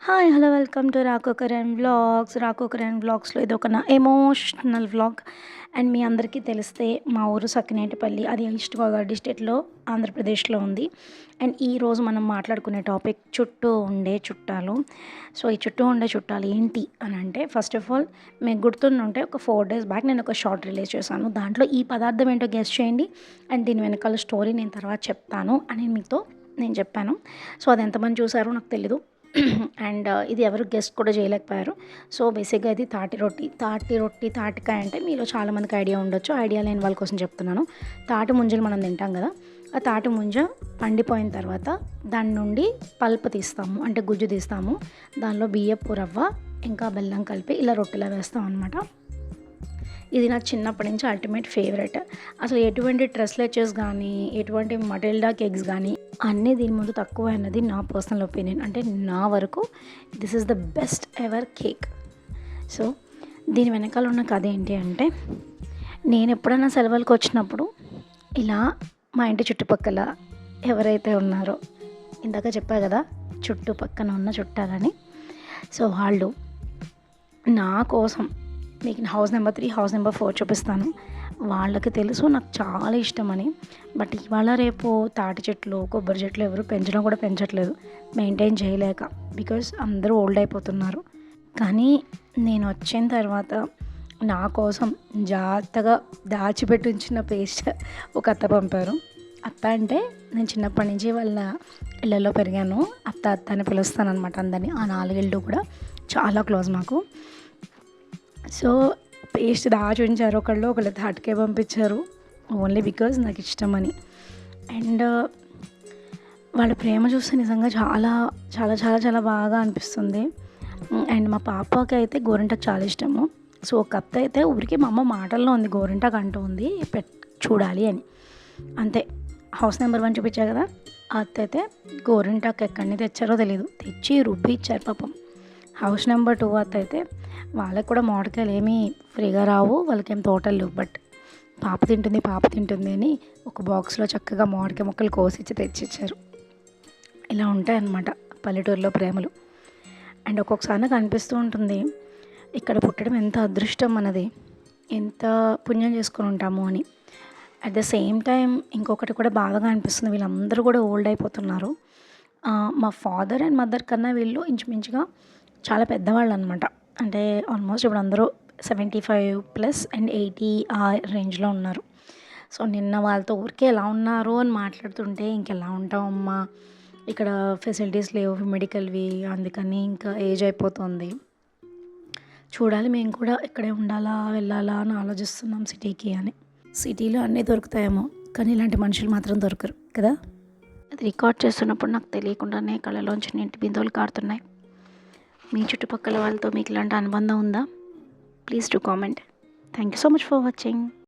Hi! Hello! Welcome to Rakokaran vlogs. Rakokaran వ్లాగ్స్‌లో ఇదొక నా ఎమోషనల్ వ్లాగ్. అండ్ మీ అందరికీ తెలిస్తే మా ఊరు సకినేటిపల్లి. అది ఈస్ట్ గోదావరి డిస్ట్రిక్ట్‌లో ఆంధ్రప్రదేశ్‌లో ఉంది. అండ్ ఈరోజు మనం మాట్లాడుకునే టాపిక్ చుట్టూ ఉండే చుట్టాలు. సో, ఈ చుట్టూ ఉండే చుట్టాలు ఏంటి అని అంటే, ఫస్ట్ ఆఫ్ ఆల్ మీకు గుర్తుండుంటే ఒక 4 డేస్ బ్యాక్ నేను ఒక షార్ట్ రిలీజ్ చేశాను. దాంట్లో ఈ పదార్థం ఏంటో గెస్ చేయండి. అండ్ దీని వెనకాల స్టోరీ నేను తర్వాత చెప్తాను అని మీతో నేను చెప్పాను. సో, అది ఎంతమంది చూసారో నాకు తెలీదు. అండ్ ఇది ఎవరు గెస్ట్ కూడా చేయలేకపోయారు. సో, బేసిక్‌గా ఇది తాటికాయ అంటే మీలో చాలామందికి ఐడియా ఉండొచ్చు. ఐడియా లేని వాళ్ళ కోసం చెప్తున్నాను. తాటి ముంజలు మనం తింటాం కదా! ఆ తాటి ముంజ పండిపోయిన తర్వాత దాని నుండి పల్ప్ తీస్తాము. అంటే గుజ్జు తీస్తాము. దానిలో బియ్యపు రవ్వ ఇంకా బెల్లం కలిపి ఇలా రొట్టెలా వేస్తాం అనమాట. ఇది నాకు చిన్నప్పటి నుంచి అల్టిమేట్ ఫేవరెట్. అసలు ఎటువంటి ట్రెస్లెచెస్ కానీ, ఎటువంటి మటిల్డా కేక్స్ కానీ అన్నీ దీని ముందు తక్కువ అన్నది నా పర్సనల్ ఒపీనియన్. అంటే నా వరకు this is the best ever cake. So, దీని వెనకాల ఉన్న కథ ఏంటి అంటే, నేను ఎప్పుడైనా సెలవులకు వచ్చినప్పుడు ఇలా మా ఇంటి చుట్టుపక్కల ఎవరైతే ఉన్నారో, ఇందాక చెప్పా కదా చుట్టుపక్కన ఉన్న చుట్టాలని. సో, వాళ్ళు నా కోసం మీకు హౌస్ నెంబర్ 3, హౌస్ నెంబర్ 4 చూపిస్తాను. వాళ్ళకి తెలుసు నాకు చాలా ఇష్టమని. బట్ ఇవాళ రేపు తాటి చెట్లు, కొబ్బరి చెట్లు ఎవరు పెంచడం కూడా పెంచట్లేదు, మెయింటైన్ చేయలేక. బికాస్ అందరూ ఓల్డ్ అయిపోతున్నారు. కానీ నేను వచ్చిన తర్వాత నా కోసం జాగ్రత్తగా దాచిపెట్టి ఉంచిన పేస్ట్ ఒక అత్త పంపారు. అత్త అంటే నేను చిన్నప్పటి నుంచి వాళ్ళ ఇళ్ళల్లో పెరిగాను. అత్త అత్త అని పిలుస్తాను అనమాట అందరినీ. ఆ 4 ఇళ్ళు కూడా చాలా క్లోజ్ మాకు. సో, పేస్ట్ దాచి ఉంచారు. ఒకళ్ళు తాటికాయ పంపించారు ఓన్లీ బికాజ్ నాకు ఇష్టమని. అండ్ వాళ్ళ ప్రేమ చూస్తే నిజంగా చాలా చాలా చాలా చాలా బాగా అనిపిస్తుంది. అండ్ మా పాపకి అయితే గోరింటాకు చాలా ఇష్టము. సో, ఒక అత్త అయితే ఊరికే మా అమ్మ మాటల్లో ఉంది గోరింటాకు అంటూ ఉంది చూడాలి అని. అంతే. హౌస్ నెంబర్ 1 చూపించా కదా, ఆ అత్త అయితే గోరింటాకు ఎక్కడి నుంచి తెచ్చారో తెలియదు, తెచ్చి రుబ్బి ఇచ్చారు పాపం. హౌస్ నెంబర్ 2 అత్త అయితే వాళ్ళకి కూడా మామిడికాయలు ఏమీ ఫ్రీగా రావు, వాళ్ళకేం తోటలు లేవు. బట్ పాప తింటుంది అని ఒక బాక్స్లో చక్కగా మామిడికాయ ముక్కలు కోసిచ్చి తెచ్చిచ్చారు. ఇలా ఉంటాయన్నమాట పల్లెటూరులో ప్రేమలు. అండ్ ఒక్కొక్కసారి నాకు అనిపిస్తూ ఉంటుంది, ఇక్కడ పుట్టడం ఎంత అదృష్టం అన్నది, ఎంత పుణ్యం చేసుకొని ఉంటాము అని. అట్ ద సేమ్ టైం ఇంకొకటి కూడా బాధగా అనిపిస్తుంది, వీళ్ళందరూ కూడా ఓల్డ్ అయిపోతున్నారు. మా ఫాదర్ అండ్ మదర్ కన్నా వీళ్ళు ఇంచుమించుగా చాలా పెద్దవాళ్ళు అనమాట. అంటే ఆల్మోస్ట్ ఇప్పుడు అందరూ 75+ అండ్ 80 ఆ రేంజ్లో ఉన్నారు. సో, నిన్న వాళ్ళతో ఊరికే ఎలా ఉన్నారు అని మాట్లాడుతుంటే, ఇంకెలా ఉంటామమ్మా, ఇక్కడ ఫెసిలిటీస్ లేవు మెడికల్వి, అందుకని ఇంకా ఏజ్ అయిపోతుంది, చూడాలి మేము కూడా ఇక్కడే ఉండాలా వెళ్ళాలా అని ఆలోచిస్తున్నాం సిటీకి అని. సిటీలో అన్నీ దొరుకుతాయేమో, కానీ ఇలాంటి మనుషులు మాత్రం దొరకరు కదా. అది రికార్డ్ చేస్తున్నప్పుడు నాకు తెలియకుండానే కళ్ళలోంచి నీటి బిందువులు కారుతున్నాయి. మీ చుట్టుపక్కల వాళ్ళతో మీకు ఇలాంటి అనుబంధం ఉందా? Please do comment. Thank you so much for watching.